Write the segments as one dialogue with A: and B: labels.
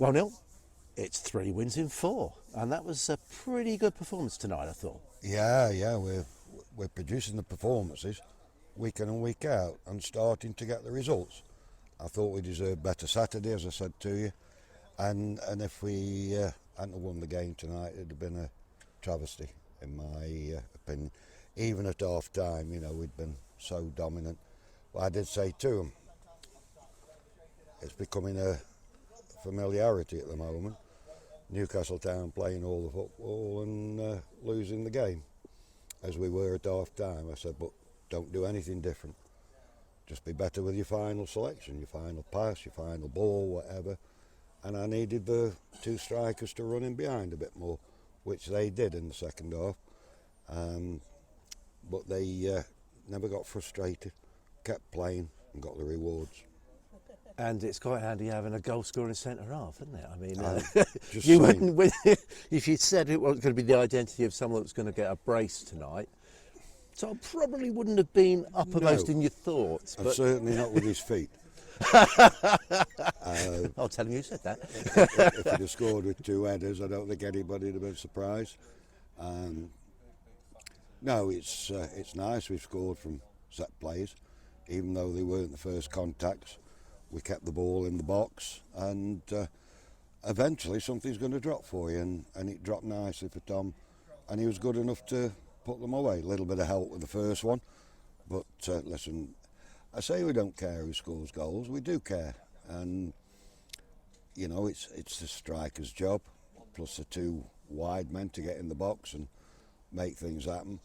A: Well, Neil, it's 3 wins in 4, and that was a pretty good performance tonight, I thought.
B: Yeah, we're producing the performances week in and week out and starting to get the results. I thought we deserved better Saturday, as I said to you, and if we hadn't won the game tonight, it'd have been a travesty, in my opinion. Even at half time, we'd been so dominant. But I did say to them, it's becoming a familiarity at the moment. Newcastle Town playing all the football and losing the game, as we were at half time. I said, but don't do anything different. Just be better with your final selection, your final pass, your final ball, whatever. And I needed the 2 strikers to run in behind a bit more, which they did in the second half. But they never got frustrated, kept playing and got the rewards.
A: And it's quite handy having a goal scoring centre half, isn't it? I mean,
B: just
A: you
B: saying.
A: wouldn't, if you'd said it was going to be the identity of someone that's going to get a brace tonight, so I probably wouldn't have been uppermost in your thoughts.
B: And certainly not with his feet.
A: I'll tell him you said that.
B: If he'd have scored with 2 headers, I don't think anybody would have been surprised. No, it's nice we've scored from set plays, even though they weren't the first contacts. We kept the ball in the box, and eventually something's going to drop for you, and it dropped nicely for Tom, and he was good enough to put them away. A little bit of help with the first one, but listen, I say we don't care who scores goals, we do care, and it's the striker's job, plus the 2 wide men to get in the box and make things happen.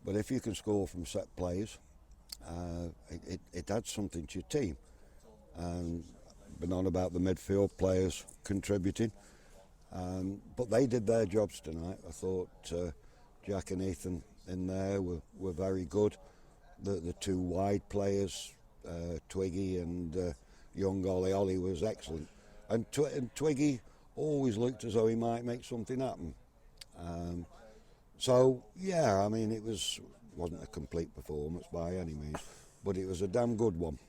B: But if you can score from set plays, it adds something to your team. And been on about the midfield players contributing, but they did their jobs tonight. I thought Jack and Ethan in there were very good. The 2 wide players, Twiggy and young Ollie was excellent, and Twiggy always looked as though he might make something happen. So yeah, I mean, wasn't a complete performance by any means, but it was a damn good one.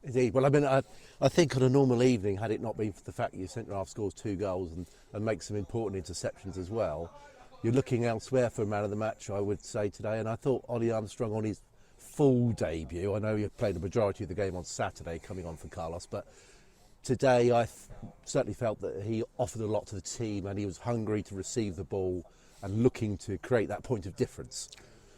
A: Indeed. Well, I mean, I think on a normal evening, had it not been for the fact that your centre-half scores 2 goals and makes some important interceptions as well, you're looking elsewhere for a man of the match, I would say, today. And I thought Ollie Armstrong, on his full debut, I know he played the majority of the game on Saturday, coming on for Carlos, but today I certainly felt that he offered a lot to the team, and he was hungry to receive the ball and looking to create that point of difference.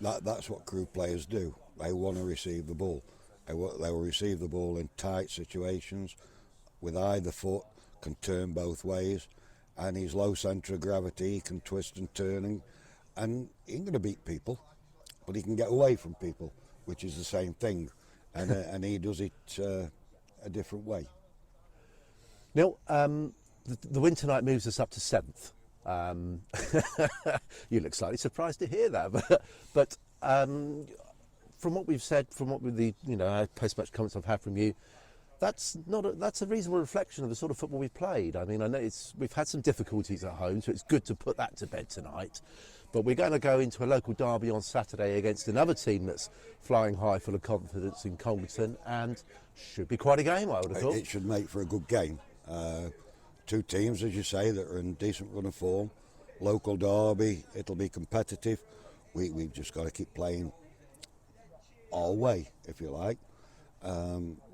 B: That's what crew players do. They want to receive the ball. They will receive the ball in tight situations with either foot, can turn both ways, and his low centre of gravity, he can twist and turn, and he ain't going to beat people, but he can get away from people, which is the same thing, and he does it a different way.
A: Neil, the win tonight moves us up to 7th. You look slightly surprised to hear that, but from what we've said, from what the post-match comments I've had from you, that's a reasonable reflection of the sort of football we've played. I mean, I know we've had some difficulties at home, so it's good to put that to bed tonight. But we're going to go into a local derby on Saturday against another team that's flying high, full of confidence in Congleton, and should be quite a game, I would have thought.
B: It should make for a good game. 2 teams, as you say, that are in decent run of form. Local derby, it'll be competitive. We've just got to keep playing our way, if you like.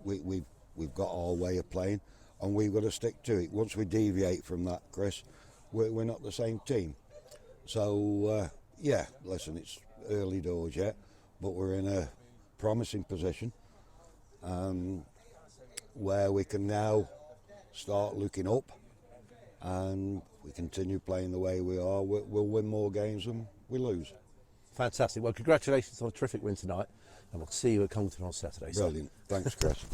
B: We've got our way of playing, and we've got to stick to it. Once we deviate from that, Chris, we're not the same team. So yeah, listen, it's early doors yet, but we're in a promising position where we can now start looking up, and we continue playing the way we are, we'll win more games than we lose.
A: Fantastic. Well, congratulations on a terrific win tonight, and we'll see you at Congleton on Saturday.
B: Brilliant. Thanks, Chris.